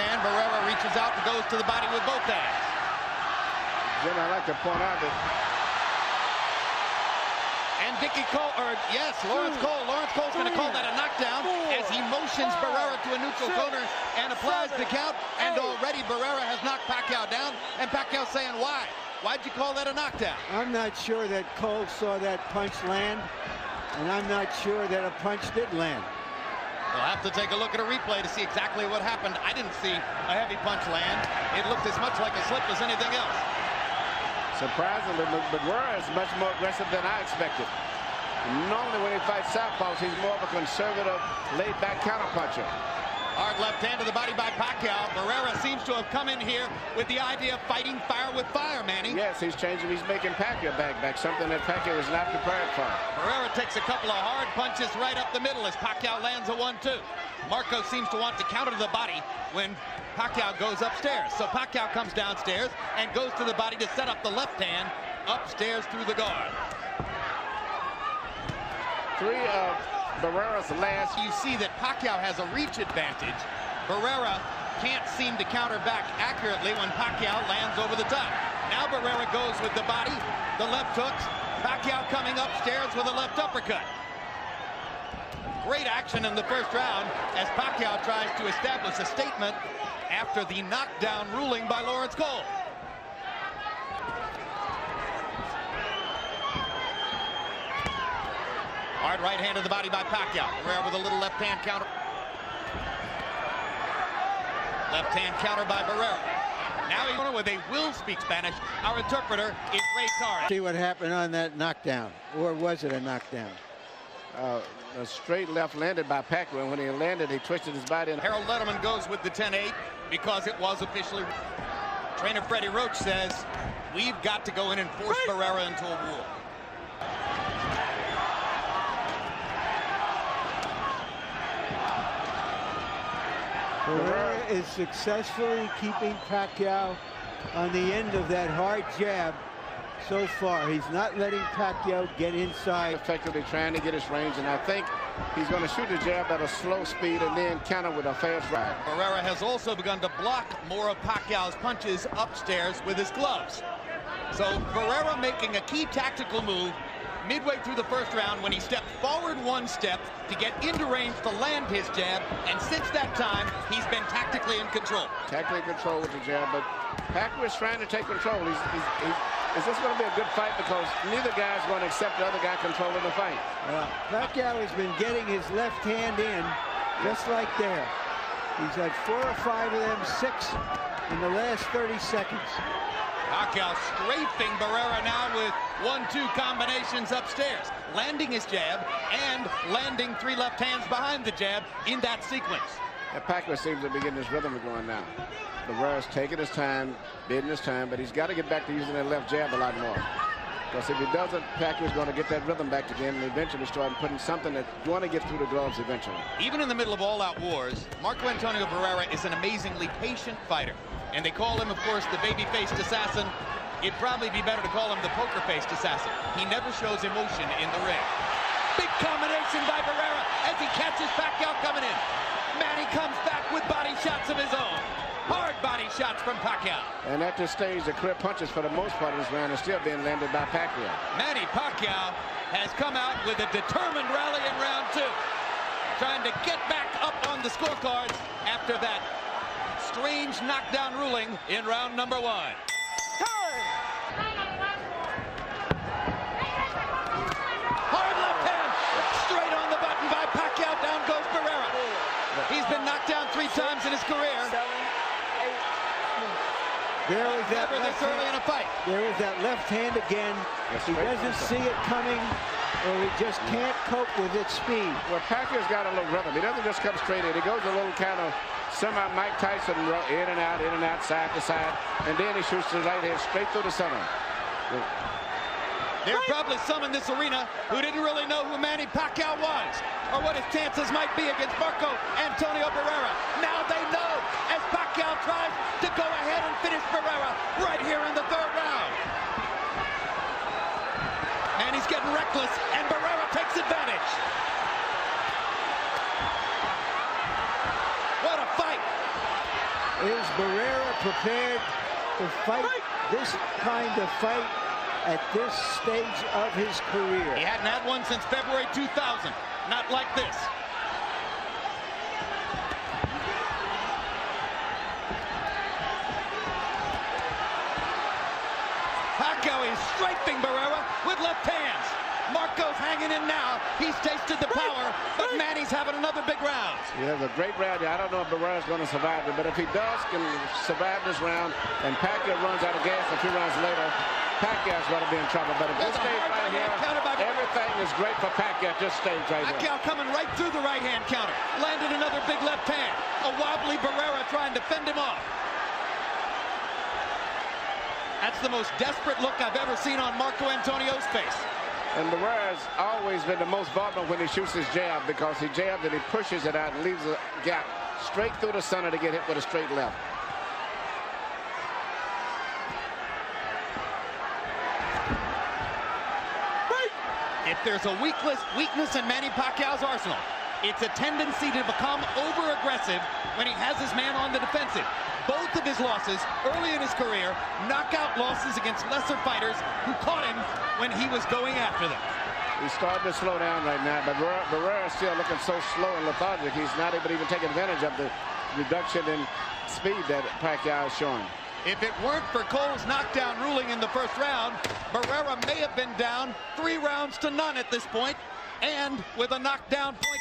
Barrera reaches out and goes to the body with both hands. Jim, I'd like to point out that Lawrence Cole. Lawrence Cole's going to call that a knockdown as he motions Barrera to a neutral corner and applies the count. And already Barrera has knocked Pacquiao down. And Pacquiao saying, why? Why'd you call that a knockdown? I'm not sure that Cole saw that punch land, and I'm not sure that a punch did land. We'll have to take a look at a replay to see exactly what happened. I didn't see a heavy punch land. It looked as much like a slip as anything else. surprisingly, Barrera is much more aggressive than I expected. Normally when he fights southpaws, he's more of a conservative, laid-back counterpuncher. Hard left hand to the body by Pacquiao. Barrera seems to have come in here with the idea of fighting fire with fire, Manny. Yes, he's changing. He's making Pacquiao back, something that Pacquiao was not prepared for. Barrera takes a couple of hard punches right up the middle as Pacquiao lands a 1-2. Marko seems to want to counter to the body when Pacquiao goes upstairs. So Pacquiao comes downstairs and goes to the body to set up the left hand upstairs through the guard. Three of Barrera's last. You see that Pacquiao has a reach advantage. Barrera can't seem to counter back accurately when Pacquiao lands over the top. Now Barrera goes with the body, the left hooks. Pacquiao coming upstairs with a left uppercut. Great action in the first round as Pacquiao tries to establish a statement after the knockdown ruling by Lawrence Cole. Hard right hand to the body by Pacquiao. Barrera with a little left hand counter. Left hand counter by Barrera. Now he's with a will speak Spanish. Our interpreter is Ray Carr. See what happened on that knockdown, or was it a knockdown? A straight left landed by Pacquiao, and when he landed, he twisted his body. Harold Letterman goes with the 10-8 because it was officially. Trainer Freddie Roach says, we've got to go in and force Barrera into a war. Barrera is successfully keeping Pacquiao on the end of that hard jab so far. He's not letting Pacquiao get inside. Effectively trying to get his range, and I think he's going to shoot the jab at a slow speed and then counter with a fast right. Barrera has also begun to block more of Pacquiao's punches upstairs with his gloves. So Barrera making a key tactical move midway through the first round when he stepped forward one step to get into range to land his jab, and since that time he's been tactically in control. Tactically in control with the jab, but Pacquiao is trying to take control. Is this going to be a good fight? Because neither guy is going to accept the other guy controlling the fight. Pacquiao has been getting his left hand in just like there. He's had 4 or 5 of them, 6 in the last 30 seconds. Pacquiao strafing Barrera now with 1-2 combinations upstairs, landing his jab and landing 3 left hands behind the jab in that sequence. And Pacquiao seems to be getting his rhythm going now. Barrera's taking his time, bidding his time, but he's got to get back to using that left jab a lot more. Because if he doesn't, Pacquiao's going to get that rhythm back again and eventually start putting something that you want to get through the gloves eventually. Even in the middle of all-out wars, Marko Anthonio Barrera is an amazingly patient fighter. And they call him, of course, the baby-faced assassin. It'd probably be better to call him the poker-faced assassin. He never shows emotion in the ring. Big combination by Barrera as he catches Pacquiao coming in. Manny comes back with body shots of his own. Hard body shots from Pacquiao. And at this stage, the clear punches for the most part of this round are still being landed by Pacquiao. Manny Pacquiao has come out with a determined rally in round 2. Trying to get back up on the scorecards after that strange knockdown ruling in round number 1. Hard left hand, straight on the button by Pacquiao. Down goes Barrera. He's been knocked down 3 times in his career. There was that Never this early in a fight. There is that left hand again. He doesn't see it coming, or he just can't cope with its speed. Well, Pacquiao's got a little rhythm. He doesn't just come straight in. He goes a little kind of semi-Mike Tyson, in and out, side to side, and then he shoots the right hand straight through the center. There are probably some in this arena who didn't really know who Manny Pacquiao was or what his chances might be against Marko Anthonio Barrera. Now they know as Pacquiao tries to go ahead and finish Barrera right here in the 3rd round. And he's getting reckless, and Barrera takes advantage. What a fight. Is Barrera prepared to fight this kind of fight at this stage of his career? He hadn't had one since February 2000. Not like this. Pacquiao is strafing Barrera with left hands. Marko's hanging in now. He's tasted the power, but Manny's having another big round. Yeah, the great round. I don't know if Barrera's going to survive it, but if he does, can survive this round, and Pacquiao runs out of gas a few rounds later, Pacquiao's going to be in trouble. But at this stage right here, everything is great for Pacquiao at this stage right here. Pacquiao coming right through the right hand counter. Landed another big left hand. A wobbly Barrera trying to fend him off. That's the most desperate look I've ever seen on Marko Antonio's face. And Barrera's always been the most vulnerable when he shoots his jab, because he jabs and he pushes it out and leaves a gap straight through the center to get hit with a straight left. If there's a weakness in Manny Pacquiao's arsenal, it's a tendency to become over-aggressive when he has his man on the defensive. Both of his losses early in his career, knockout losses against lesser fighters who caught him when he was going after them. He's starting to slow down right now, but Barrera's still looking so slow and lethargic. He's not able to even take advantage of the reduction in speed that Pacquiao is showing. If it weren't for Cole's knockdown ruling in the first round, Barrera may have been down 3 rounds to none at this point, and with a knockdown point.